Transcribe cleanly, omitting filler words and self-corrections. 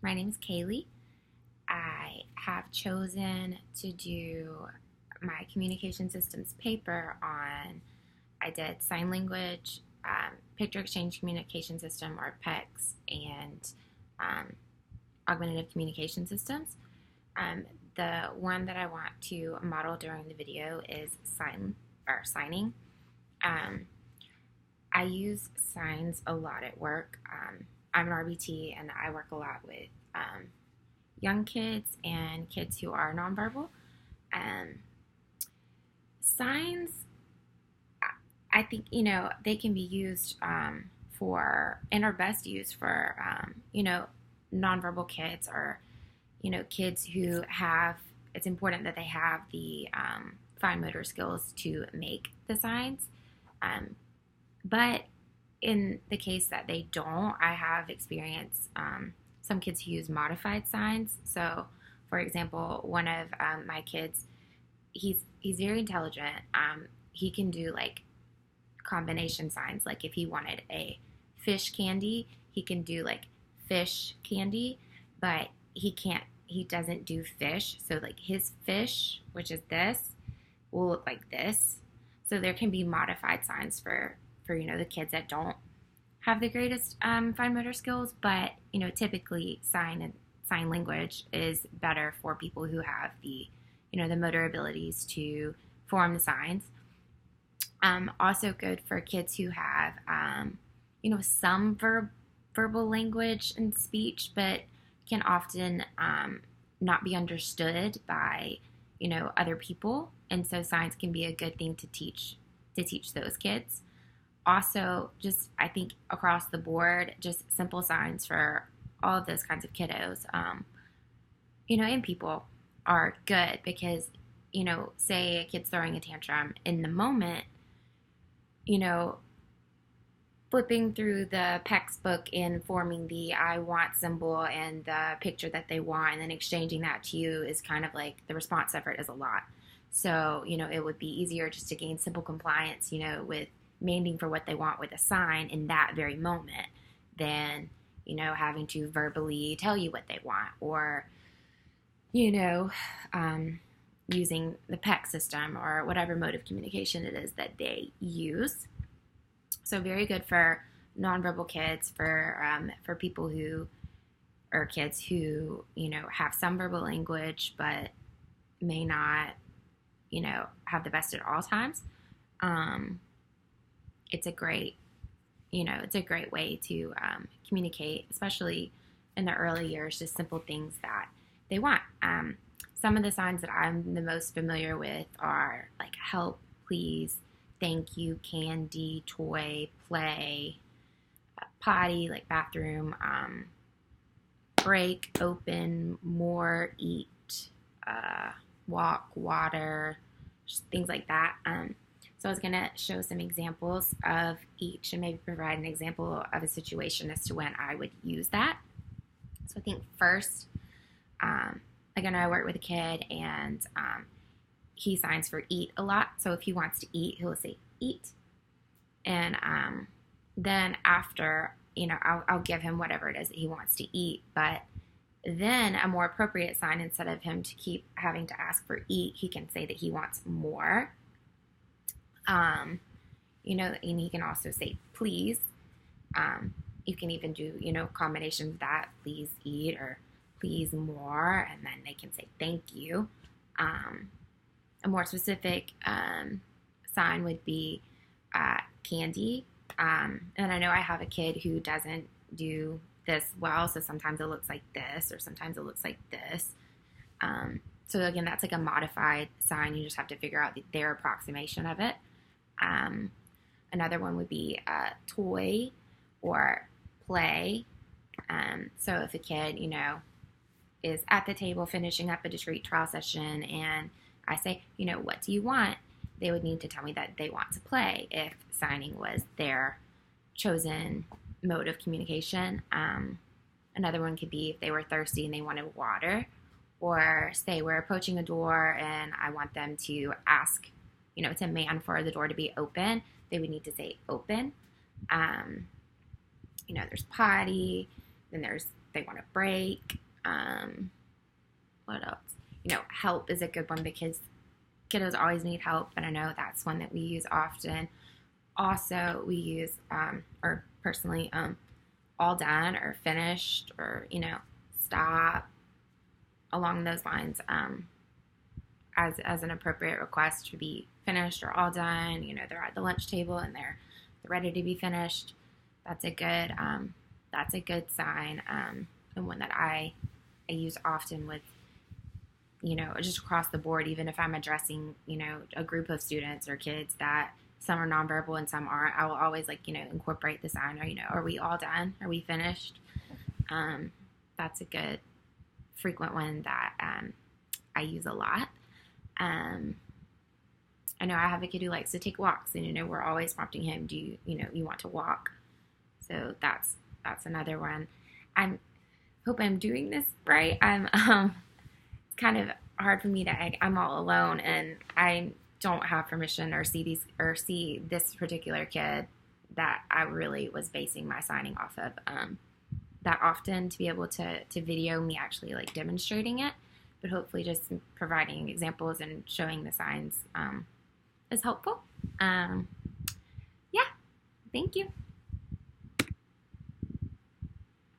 My name is Kaylee. I have chosen to do my communication systems paper on, I did sign language, picture exchange communication system or PECS, and um, augmentative communication systems. The one that I want to model during the video is signing. Um, I use signs a lot at work. I'm an RBT and I work a lot with young kids and kids who are nonverbal. Um, Signs, I think, they can be used and are best used for, nonverbal kids or, kids who have, it's important that they have the fine motor skills to make the signs. But in the case that they don't, I have experienced some kids who use modified signs. So, for example, one of my kids, he's very intelligent. He can do like combination signs. Like if he wanted a fish candy, he can do like fish candy, but he doesn't do fish. So like his fish, which is this, will look like this. So there can be modified signs for the kids that don't have the greatest fine motor skills, but typically sign language is better for people who have the motor abilities to form the signs. Also good for kids who have some verbal language and speech, but can often not be understood by other people, and so signs can be a good thing to teach those kids. Also, just I think across the board, just simple signs for all of those kinds of kiddos, and people are good because, say a kid's throwing a tantrum in the moment, flipping through the PECS book and forming the I want symbol and the picture that they want and then exchanging that to you is kind of like the response effort is a lot. So, it would be easier just to gain simple compliance, with demanding for what they want with a sign in that very moment than, having to verbally tell you what they want or, using the PEC system or whatever mode of communication it is that they use. So very good for nonverbal kids, for people who, or kids who, have some verbal language but may not, have the best at all times. It's a great way to communicate, especially in the early years, just simple things that they want. Some of the signs that I'm the most familiar with are like help, please, thank you, candy, toy, play, potty, like bathroom, break, open, more, eat, walk, water, just things like that. So I was going to show some examples of each and maybe provide an example of a situation as to when I would use that. So I think first, I know I work with a kid and he signs for eat a lot. So if he wants to eat, he'll say eat. And then after, I'll give him whatever it is that he wants to eat. But then a more appropriate sign, instead of him to keep having to ask for eat, he can say that he wants more. And he can also say please. You can even do, combinations of that, please eat or please more, and then they can say thank you. A more specific sign would be candy. And I know I have a kid who doesn't do this well, so sometimes it looks like this or sometimes it looks like this. So again, that's like a modified sign. You just have to figure out their approximation of it. Another one would be toy or play. So if a kid, is at the table finishing up a discrete trial session and I say, what do you want? They would need to tell me that they want to play if signing was their chosen mode of communication. Another one could be if they were thirsty and they wanted water, or say we're approaching a door and I want them to ask, demand for the door to be open. They would need to say open. There's potty, then there's they want to break. What else? Help is a good one because kiddos always need help, and I know that's one that we use often. Also, we use, or personally, all done or finished or, stop, along those lines, as an appropriate request to be finished or all done. They're at the lunch table and they're ready to be finished. That's a good sign, and one that I use often with, just across the board, even if I'm addressing, a group of students or kids that some are nonverbal and some aren't. I will always incorporate the sign, or, are we all done? Are we finished? That's a good frequent one that I use a lot. I know I have a kid who likes to take walks, and we're always prompting him, do you want to walk? So that's another one. I hope I'm doing this right. It's kind of hard for me I'm all alone, and I don't have permission or see this particular kid that I really was basing my signing off of that often to be able to video me actually demonstrating it, but hopefully just providing examples and showing the signs is helpful. Yeah, thank you.